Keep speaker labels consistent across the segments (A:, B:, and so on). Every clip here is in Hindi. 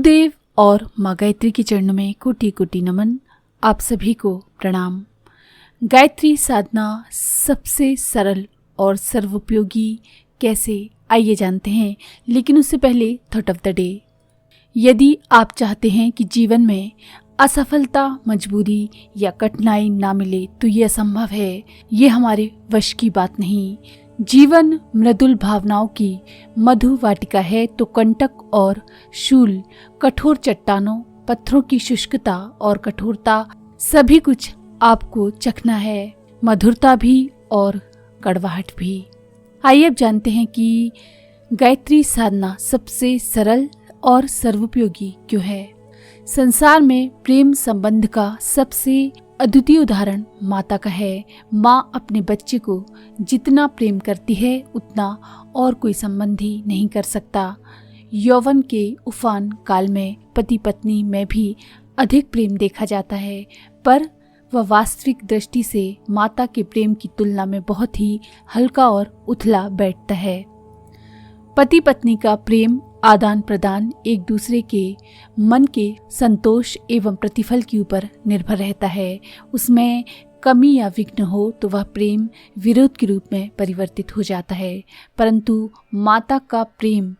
A: गुरुदेव और माँ गायत्री के चरणों में कोटि कोटि नमन। आप सभी को प्रणाम। गायत्री साधना सबसे सरल और सर्वोपयोगी कैसे, आइए जानते हैं। लेकिन उससे पहले थॉट ऑफ द डे। यदि आप चाहते हैं कि जीवन में असफलता, मजबूरी या कठिनाई ना मिले तो ये असंभव है। ये हमारे वश की बात नहीं। जीवन मृदुल भावनाओं की मधु वाटिका है तो कंटक और शूल, कठोर चट्टानों, पत्थरों की शुष्कता और कठोरता सभी कुछ आपको चखना है, मधुरता भी और कड़वाहट भी। आइए अब जानते हैं कि गायत्री साधना सबसे सरल और सर्वोपयोगी क्यों है। संसार में प्रेम संबंध का सबसे अद्वितीय उदाहरण माता का है। माँ अपने बच्चे को जितना प्रेम करती है उतना और कोई संबंधी नहीं कर सकता। यौवन के उफान काल में पति पत्नी में भी अधिक प्रेम देखा जाता है, पर वह वास्तविक दृष्टि से माता के प्रेम की तुलना में बहुत ही हल्का और उथला बैठता है। पति पत्नी का प्रेम आदान प्रदान एक दूसरे के मन के संतोष एवं प्रतिफल के ऊपर निर्भर रहता है। उसमें कमी या विघ्न हो तो वह प्रेम विरोध के रूप में परिवर्तित हो जाता है। परंतु माता का प्रेम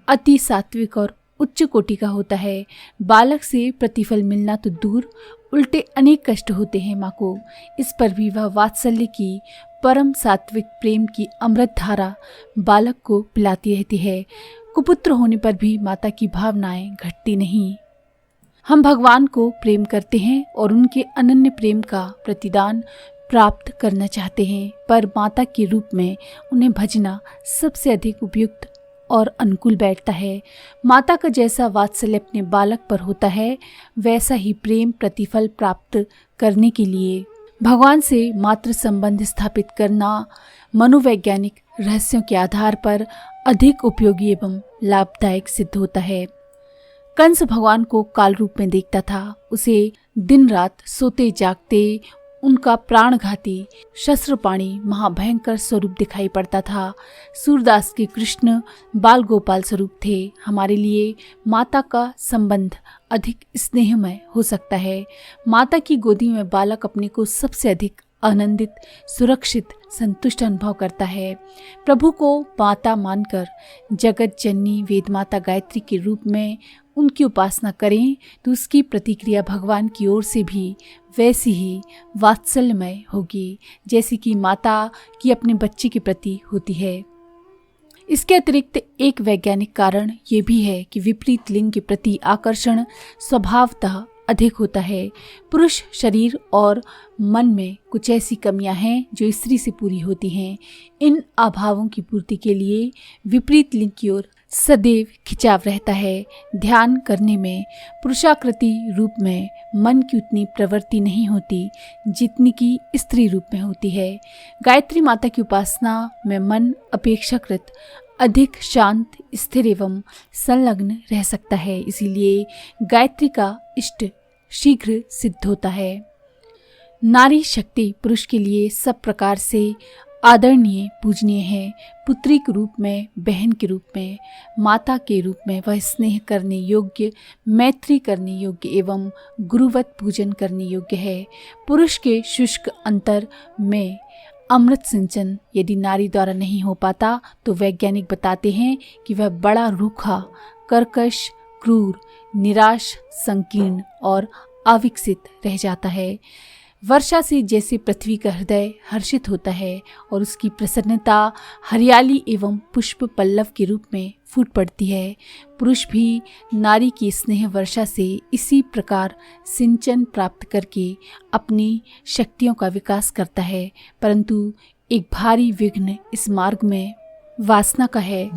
A: अति सात्विक और उच्च कोटि का होता है। बालक से प्रतिफल मिलना तो दूर, उल्टे अनेक कष्ट होते हैं माँ को। इस पर भी वह वात्सल्य की परम सात्विक प्रेम की अमृत धारा बालक को पिलाती रहती है। कुपुत्र होने पर भी माता की भावनाएं घटती नहीं। हम भगवान को प्रेम करते हैं और उनके अनन्य प्रेम का प्रतिदान प्राप्त करना चाहते हैं, पर माता के रूप में उन्हें भजना सबसे अधिक उपयुक्त और अनुकूल बैठता है। माता का जैसा वात्सल्य अपने बालक पर होता है, वैसा ही प्रेम प्रतिफल प्राप्त करने के लिए भगवान से मातृ संबंध स्थापित करना मनोवैज्ञानिक रहस्यों के आधार पर अधिक उपयोगी एवं लाभदायक सिद्ध होता है। कंस भगवान को काल रूप में देखता था। उसे दिन रात सोते जागते उनका प्राणघाती शस्त्रपाणी महाभयंकर स्वरूप दिखाई पड़ता था। सूरदास के कृष्ण बाल गोपाल स्वरूप थे। हमारे लिए माता का संबंध अधिक स्नेहमय हो सकता है। माता की गोदी में बालक अपने को सबसे अधिक आनंदित, सुरक्षित, संतुष्ट अनुभव करता है। प्रभु को माता मानकर जगत जननी वेद माता गायत्री के रूप में उनकी उपासना करें तो उसकी प्रतिक्रिया भगवान की ओर से भी वैसी ही वात्सल्यमय होगी जैसी कि माता की अपने बच्चे के प्रति होती है। इसके अतिरिक्त एक वैज्ञानिक कारण ये भी है कि विपरीत लिंग के प्रति आकर्षण स्वभावतः अधिक होता है। पुरुष शरीर और मन में कुछ ऐसी कमियां हैं जो स्त्री से पूरी होती हैं। इन अभावों की पूर्ति के लिए विपरीत लिंग की ओर सदैव खिंचाव रहता है। ध्यान करने में पुरुषाकृति रूप में मन की उतनी प्रवृत्ति नहीं होती जितनी की स्त्री रूप में होती है। गायत्री माता की उपासना में मन अपेक्षाकृत अधिक शांत, स्थिर एवं संलग्न रह सकता है। इसीलिए गायत्री का इष्ट शीघ्र सिद्ध होता है। नारी शक्ति पुरुष के लिए सब प्रकार से आदरणीय, पूजनीय है। पुत्री के रूप में, बहन के रूप में, माता के रूप में वह स्नेह करने योग्य, मैत्री करने योग्य एवं गुरुवत पूजन करने योग्य है। पुरुष के शुष्क अंतर में अमृत सिंचन यदि नारी द्वारा नहीं हो पाता तो वैज्ञानिक बताते हैं कि वह बड़ा रूखा, कर्कश, क्रूर, निराश, संकीर्ण और अविकसित रह जाता है। वर्षा से जैसे पृथ्वी का हृदय हर्षित होता है और उसकी प्रसन्नता हरियाली एवं पुष्प पल्लव के रूप में फूट पड़ती है, पुरुष भी नारी की स्नेह वर्षा से इसी प्रकार सिंचन प्राप्त करके अपनी शक्तियों का विकास करता है। परंतु एक भारी विघ्न इस मार्ग में वासना का है,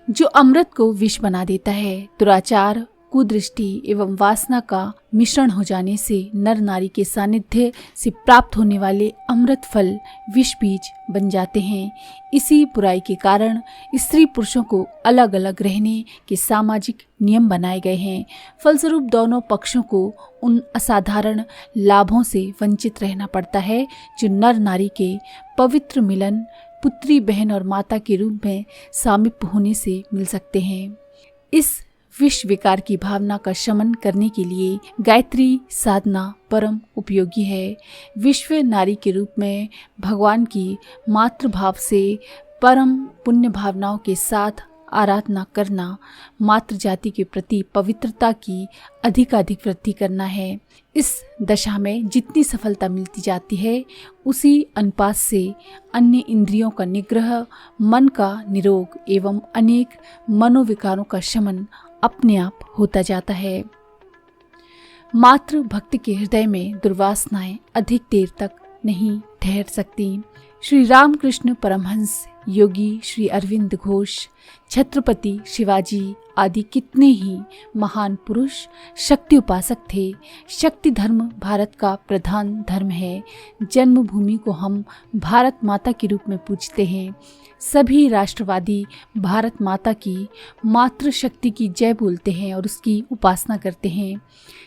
A: जो अमृत को विष बना देता है। दुराचार, कुदृष्टि एवं वासना का मिश्रण हो जाने से नर नारी के सानिध्य से प्राप्त होने वाले अमृत फल विष बीज बन जाते हैं। इसी बुराई के कारण स्त्री पुरुषों को अलग अलग रहने के सामाजिक नियम बनाए गए हैं। फलस्वरूप दोनों पक्षों को उन असाधारण लाभों से वंचित रहना पड़ता है जो नर नारी के पवित्र मिलन, पुत्री, बहन और माता के रूप में सामीप्य होने से मिल सकते हैं। इस विष विकार की भावना का शमन करने के लिए गायत्री साधना परम उपयोगी है। विश्व नारी के रूप में भगवान की मातृभाव से परम पुण्य भावनाओं के साथ आराधना करना मातृ जाति के प्रति पवित्रता की अधिकाधिक वृद्धि करना है। इस दशा में जितनी सफलता मिलती जाती है उसी अनुपात से अन्य इंद्रियों का निग्रह, मन का निरोग एवं अनेक मनोविकारों का शमन अपने आप होता जाता है। मातृ भक्त के हृदय में दुर्वासनाएं अधिक देर तक नहीं ठहर सकती। श्री रामकृष्ण परमहंस, योगी श्री अरविंद घोष, छत्रपति शिवाजी आदि कितने ही महान पुरुष शक्ति उपासक थे। शक्ति धर्म भारत का प्रधान धर्म है। जन्मभूमि को हम भारत माता के रूप में पूजते हैं। सभी राष्ट्रवादी भारत माता की मातृशक्ति की जय बोलते हैं और उसकी उपासना करते हैं।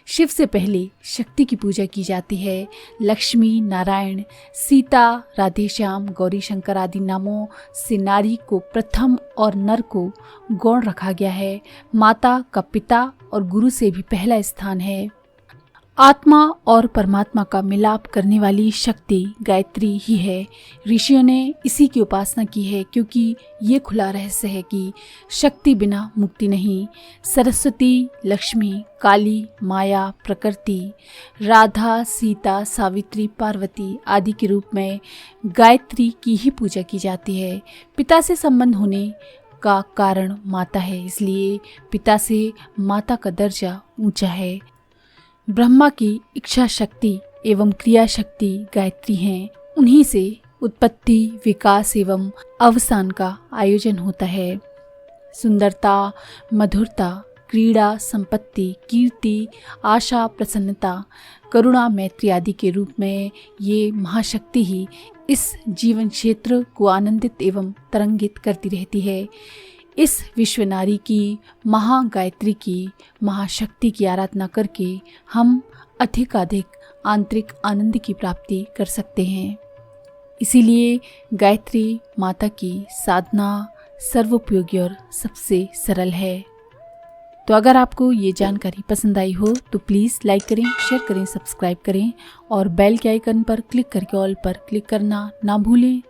A: शिव से पहले शक्ति की पूजा की जाती है। लक्ष्मी, नारायण, सीता, राधेश्याम, गौरी शंकर आदि नामों से नारी को प्रथम और नर को गौण रखा गया है। माता का पिता और गुरु से भी पहला स्थान है। आत्मा और परमात्मा का मिलाप करने वाली शक्ति गायत्री ही है। ऋषियों ने इसी की उपासना की है, क्योंकि ये खुला रहस्य है कि शक्ति बिना मुक्ति नहीं। सरस्वती, लक्ष्मी, काली, माया, प्रकृति, राधा, सीता, सावित्री, पार्वती आदि के रूप में गायत्री की ही पूजा की जाती है। पिता से संबंध होने का कारण माता है, इसलिए पिता से माता का दर्जा ऊंचा है। ब्रह्मा की इच्छा शक्ति एवं क्रिया शक्ति गायत्री हैं। उन्हीं से उत्पत्ति, विकास एवं अवसान का आयोजन होता है। सुंदरता, मधुरता, क्रीड़ा, संपत्ति, कीर्ति, आशा, प्रसन्नता, करुणा, मैत्री आदि के रूप में ये महाशक्ति ही इस जीवन क्षेत्र को आनंदित एवं तरंगित करती रहती है। इस विश्व नारी की महागायत्री की महाशक्ति की आराधना करके हम अधिकाधिक आंतरिक आनंद की प्राप्ति कर सकते हैं। इसीलिए गायत्री माता की साधना सर्वोपयोगी और सबसे सरल है। तो अगर आपको ये जानकारी पसंद आई हो तो प्लीज़ लाइक करें, शेयर करें, सब्सक्राइब करें और बेल के आइकन पर क्लिक करके ऑल पर क्लिक करना ना भूलें।